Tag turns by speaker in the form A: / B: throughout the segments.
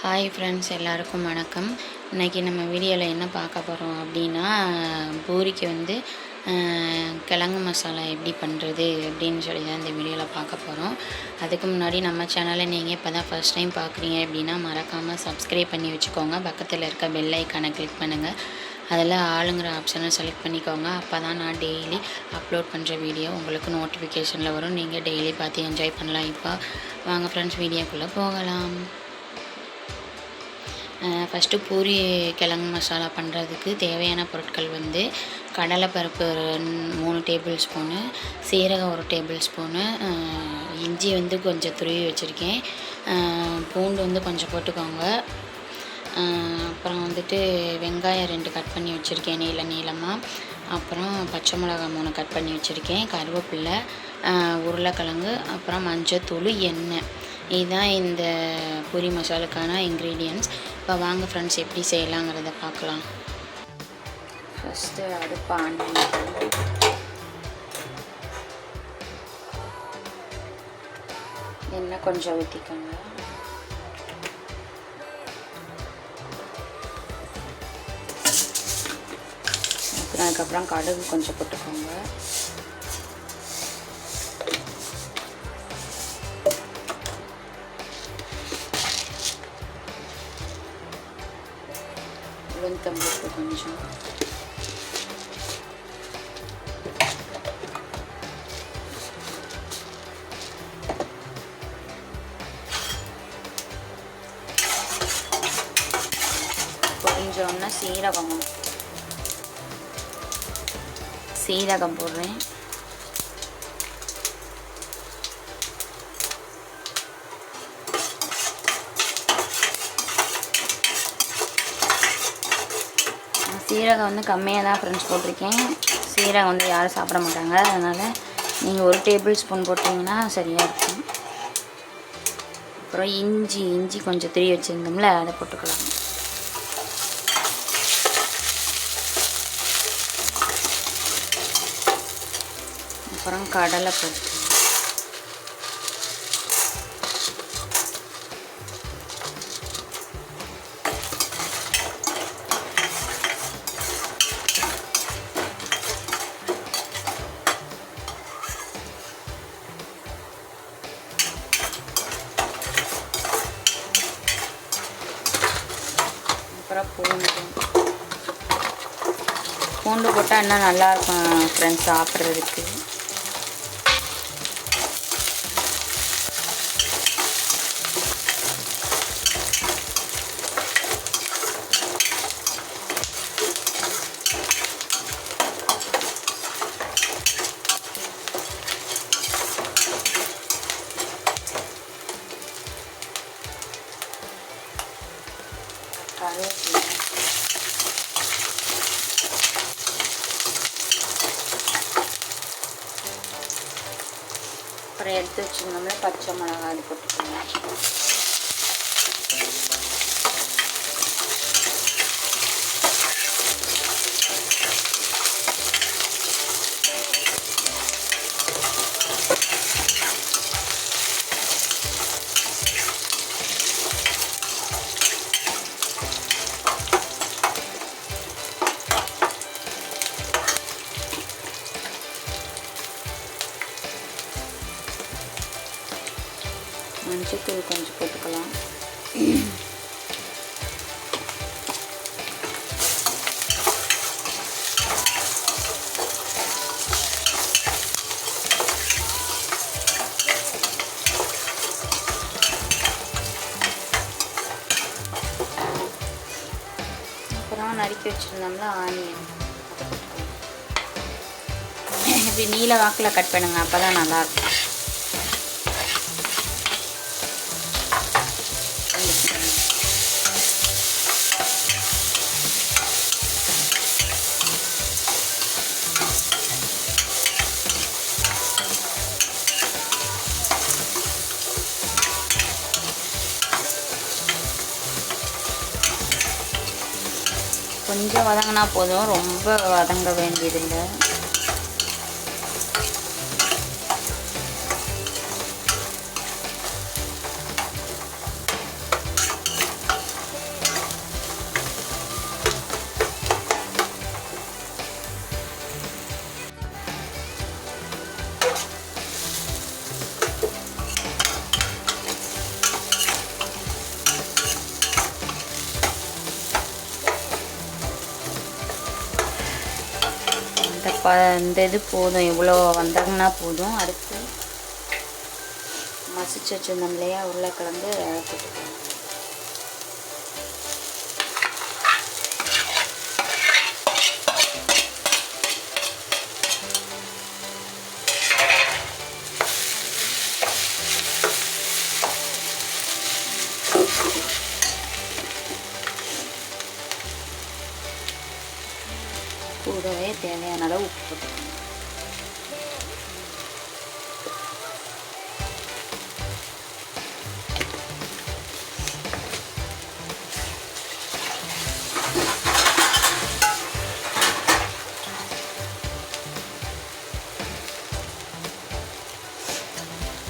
A: Hi friends, எல்லாருக்கும் வணக்கம். இன்றைக்கி நம்ம வீடியோவில் என்ன பார்க்க போகிறோம் அப்படின்னா, பூரிக்கு கிழங்கு மசாலா எப்படி பண்ணுறது அப்படின்னு சொல்லி தான் இந்த வீடியோவில் பார்க்க போகிறோம். அதுக்கு முன்னாடி நம்ம சேனலை நீங்கள் இப்போ தான் ஃபஸ்ட் டைம் பார்க்குறீங்க அப்படின்னா மறக்காமல் சப்ஸ்கிரைப் பண்ணி வச்சுக்கோங்க. பக்கத்தில் இருக்க பெல் ஐக்கானை கிளிக் பண்ணுங்கள். அதில் ஆளுங்கிற ஆப்ஷனை செலக்ட் பண்ணிக்கோங்க. அப்போ தான் நான் டெய்லி அப்லோட் பண்ணுற வீடியோ உங்களுக்கு நோட்டிஃபிகேஷனில் வரும். நீங்கள் டெய்லி பார்த்து என்ஜாய் பண்ணலாம். இப்போ வாங்க ஃப்ரெண்ட்ஸ், வீடியோக்குள்ளே போகலாம். ஃபஸ்ட்டு பூரி கிழங்கு மசாலா பண்ணுறதுக்கு தேவையான பொருட்கள் கடலைப்பருப்பு 3 டேபிள் ஸ்பூனு, சீரகம் 1 டேபிள் ஸ்பூனு, இஞ்சி கொஞ்சம் துருவி வச்சுருக்கேன், பூண்டு கொஞ்சம் போட்டுக்கோங்க. அப்புறம் வெங்காயம் 2 கட் பண்ணி வச்சுருக்கேன் நீளமாக. அப்புறம் பச்சை மிளகாய் 3 கட் பண்ணி வச்சுருக்கேன், கருவேப்பிலை, உருளைக்கிழங்கு, அப்புறம் மஞ்சத்தூள், எண்ணெய். இதுதான் இந்த பூரி மசாலுக்கான இன்க்ரீடியன்ட்ஸ். இப்போ வாங்க ஃப்ரெண்ட்ஸ், எப்படி செய்யலாங்கிறத பார்க்கலாம். ஃபஸ்ட்டு அடுப்பு ஆன் பண்ணிக்கலாம். எண்ணெய் கொஞ்சம் ஊற்றிக்கோங்க. அதுக்கப்புறம் கடுகு கொஞ்சம் போட்டுக்கோங்க. உளுந்தம்பருப்பு கொஞ்சம், கொஞ்சோன்னா சீரகம் போடுறேன். சீரகம் கம்மியாக தான் ஃப்ரெண்ட்ஸ் போட்டிருக்கேன். சீரகம் யாரும் சாப்பிட மாட்டாங்க, அதனால் நீங்கள் 1 டேபிள் ஸ்பூன் போட்டிங்கன்னா சரியாக இருக்கும். அப்புறம் இஞ்சி கொஞ்சம் துருவி வச்சுருந்தோம்ல, அதை போட்டுக்கலாம். அப்புறம் கடலை பருப்பு, அப்புறம் பூண்டு போட்டால் இன்னும் நல்லாயிருக்கும் ஃப்ரெண்ட்ஸ் சாப்பிட்றதுக்கு. அப்புறம் எடுத்து வச்சுருந்தோம்னா பச்சை மிளகாய் அது போட்டுக்கோங்க. மஞ்சத்தூள் கொஞ்சம் போட்டுக்கலாம். அப்புறம் நறுக்கி வச்சுருந்தோம்ல ஆனியன், இப்படி நீல வாக்கில் கட் பண்ணுங்க, அப்போ தான் நல்லாயிருக்கும். கொஞ்சம் வதங்கினா போதும், ரொம்ப வதங்க வேண்டியதில்லை. இந்த இது போதும், இவ்வளோ வந்தாங்கன்னா போதும். அடுத்து மசிச்சு வச்சுருந்தோம் இல்லையா உருளைக்கிழங்கு போட்டுக்கலாம். கூடவே தேவையான அளவு உப்பு போட்டுக்கணும்.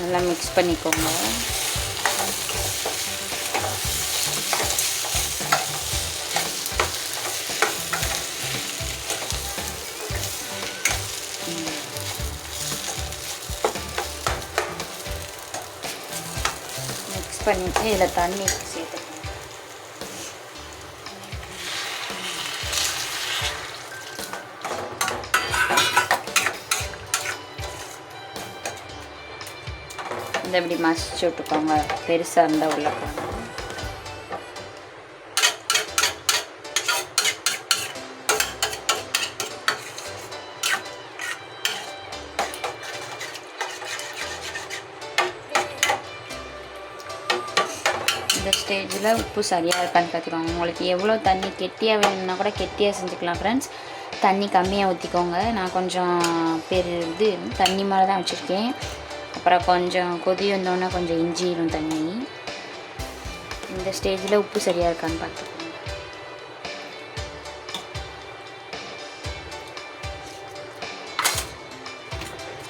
A: நல்லா மிக்ஸ் பண்ணிக்கோங்க. மிக்ஸ் பண்ணிவிட்டு இதில் தண்ணி சேர்த்துக்கணும். இந்த இப்படி மசிச்சு விட்டுக்கோங்க. பெருசாக இருந்தால் உருளைக்கிழங்கு. இந்த ஸ்டேஜில் உப்பு சரியாக இருக்கான்னு பார்த்துக்கோங்க. உங்களுக்கு எவ்வளோ தண்ணி கெட்டியாக வேணும்னா கூட கெட்டியாக செஞ்சுக்கலாம் ஃப்ரெண்ட்ஸ். தண்ணி கம்மியாக ஊற்றிக்கோங்க. நான் கொஞ்சம் இது தண்ணி மாதிரி தான் வச்சுருக்கேன். அப்புறம் கொஞ்சம் கொதி வந்தோன்னா கொஞ்சம் இஞ்சிடும் தண்ணி. இந்த ஸ்டேஜில் உப்பு சரியாக இருக்கான்னு பார்த்துக்கோங்க.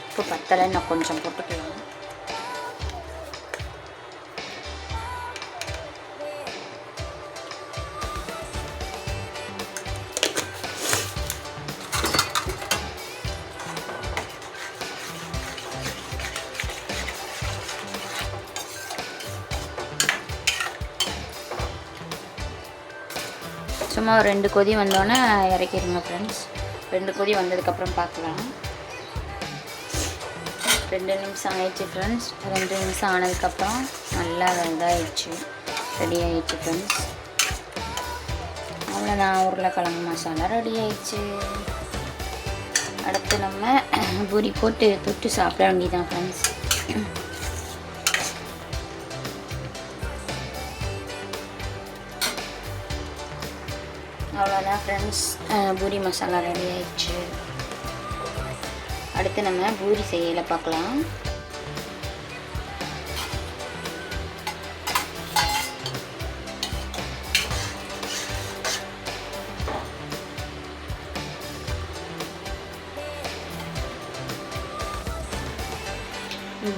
A: உப்பு பத்தலை, நான் கொஞ்சம் போட்டுக்கலாம். சும்மா ஒரு 2 கொதி வந்தோன்னே இறக்கிடுங்க ஃப்ரெண்ட்ஸ். 2 கொதி வந்ததுக்கப்புறம் பார்க்கலாம். 2 நிமிஷம் ஆயிடுச்சு ஃப்ரெண்ட்ஸ். 2 நிமிஷம் ஆனதுக்கப்புறம் நல்லா இதாகிடுச்சு, ரெடி ஆகிடுச்சு ஃப்ரெண்ட்ஸ். அவ்வளோதான், உருளைக்கிழங்கு மசாலா ரெடி ஆயிடுச்சு. அடுத்து நம்ம பூரி போட்டு தொட்டு சாப்பிட வேண்டியதான் ஃப்ரெண்ட்ஸ். அவ்வளோதான் ஃப்ரெண்ட்ஸ், பூரி மசாலா ரெடி ஆயிடுச்சு. அடுத்து நம்ம பூரி செய்யலை பார்க்கலாம்.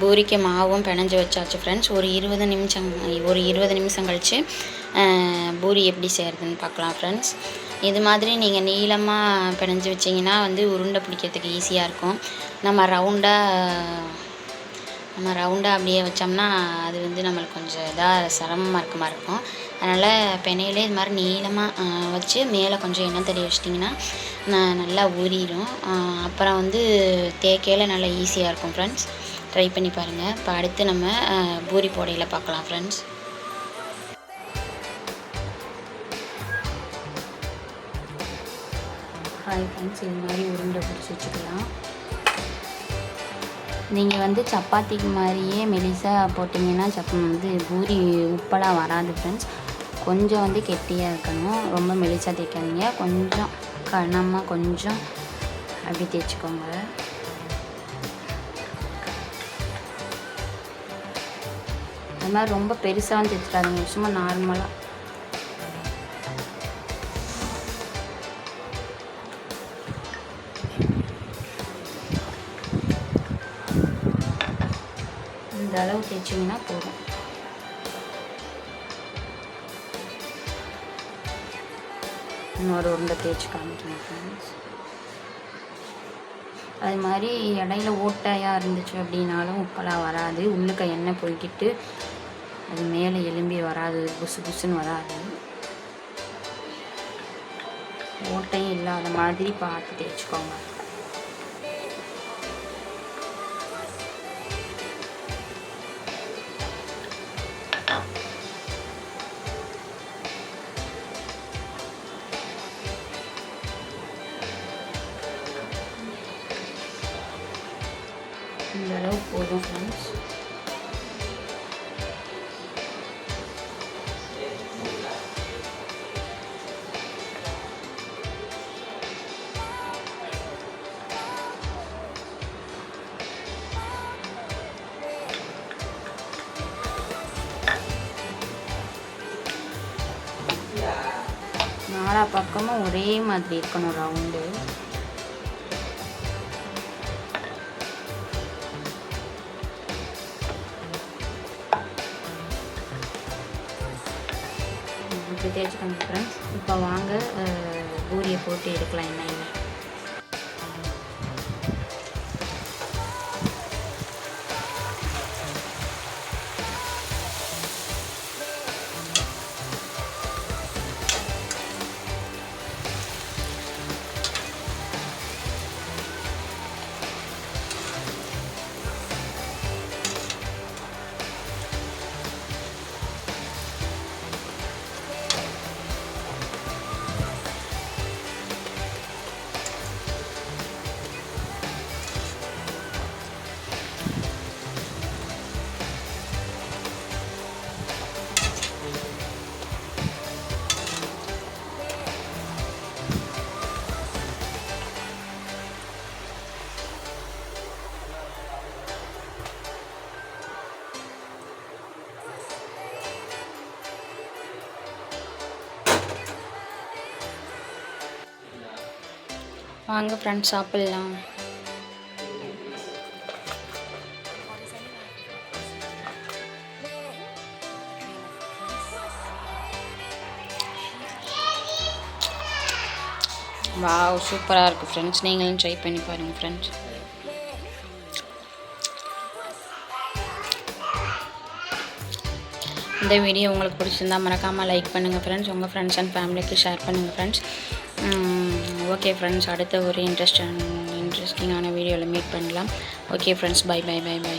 A: பூரிக்கு மாவும் பிணைஞ்சு வச்சாச்சு ஃப்ரெண்ட்ஸ். ஒரு 20 நிமிஷம் கழித்து பூரி எப்படி செய்கிறதுன்னு பார்க்கலாம் ஃப்ரெண்ட்ஸ். இது மாதிரி நீங்கள் நீளமாக பிணைஞ்சு வச்சிங்கன்னா வந்து உருண்டை பிடிக்கிறதுக்கு ஈஸியாக இருக்கும். நம்ம ரவுண்டாக அப்படியே வச்சோம்னா அது வந்து நம்மளுக்கு கொஞ்சம் சிரமமாக இருக்க மாதிரி இருக்கும். அதனால் பெனையிலே இது மாதிரி நீளமாக வச்சு மேலே கொஞ்சம் எண்ணெய் தடவி வச்சிட்டிங்கன்னா நல்லா ஊறிடும். அப்புறம் வந்து தேய்க்கையில் நல்லா ஈஸியாக இருக்கும் ஃப்ரெண்ட்ஸ். ட்ரை பண்ணி பாருங்கள். இப்போ அடுத்து நம்ம பூரி போடையில் பார்க்கலாம் ஃப்ரெண்ட்ஸ். ஹாய் ஃப்ரெண்ட்ஸ், இது மாதிரி உருண்டை பிடிச்சி வச்சுக்கலாம். நீங்கள் வந்து சப்பாத்திக்கு மாதிரியே மெலிசாக போட்டிங்கன்னா வந்து பூரி உப்பெல்லாம் வராது ஃப்ரெண்ட்ஸ். கொஞ்சம் வந்து கெட்டியாக இருக்கணும், ரொம்ப மெலிசாக தேய்க்காதீங்க. கொஞ்சம் கனமாக கொஞ்சம் அப்படி தேய்ச்சிக்கோங்க. அது மாதிரி ரொம்ப பெருசாக தேய்ச்சிடாதீங்க, சும்மா நார்மலாக. இந்த அளவு தேய்ச்சிங்கன்னா போதும். இன்னொரு உருண்டை தேய்ச்சி காமிக்கணும் ஃப்ரெண்ட்ஸ். அது மாதிரி இடையில ஓட்டையாக இருந்துச்சு அப்படின்னாலும் உப்பெல்லாம் வராது. உள்ளுக்க எண்ணெய் போய்கிட்டு அது மேலே எலும்பி வராது, புசு புசுன்னு வராது. ஓட்டையும் இல்லாத மாதிரி பார்த்து தேய்ச்சிக்கோங்க. இந்த அளவு போதும் ஃப்ரெண்ட்ஸ். நாலா பக்கமும் ஒரே மாதிரி இருக்கணும் ரவுண்டு. இப்படி தேய்ச்சிக்கோங்க ஃப்ரெண்ட்ஸ். இப்போ வாங்க பூரியை போட்டு எடுக்கலாம் எண்ணெயில். வாங்க ஃப்ரெண்ட்ஸ் சாப்பிட்லாம். வாவ், சூப்பராக இருக்குது ஃப்ரெண்ட்ஸ். நீங்களும் ட்ரை பண்ணி பாருங்கள் ஃப்ரெண்ட்ஸ். இந்த வீடியோ உங்களுக்கு பிடிச்சிருந்தா மறக்காமல் லைக் பண்ணுங்கள் ஃப்ரெண்ட்ஸ். உங்கள் ஃப்ரெண்ட்ஸ் அண்ட் ஃபேமிலிக்கு ஷேர் பண்ணுங்கள் ஃப்ரெண்ட்ஸ். ஓகே ஃப்ரெண்ட்ஸ், அடுத்த ஒரு இன்ட்ரெஸ்டிங்கான வீடியோவில் மீட் பண்ணலாம். Okay friends, bye bye bye by.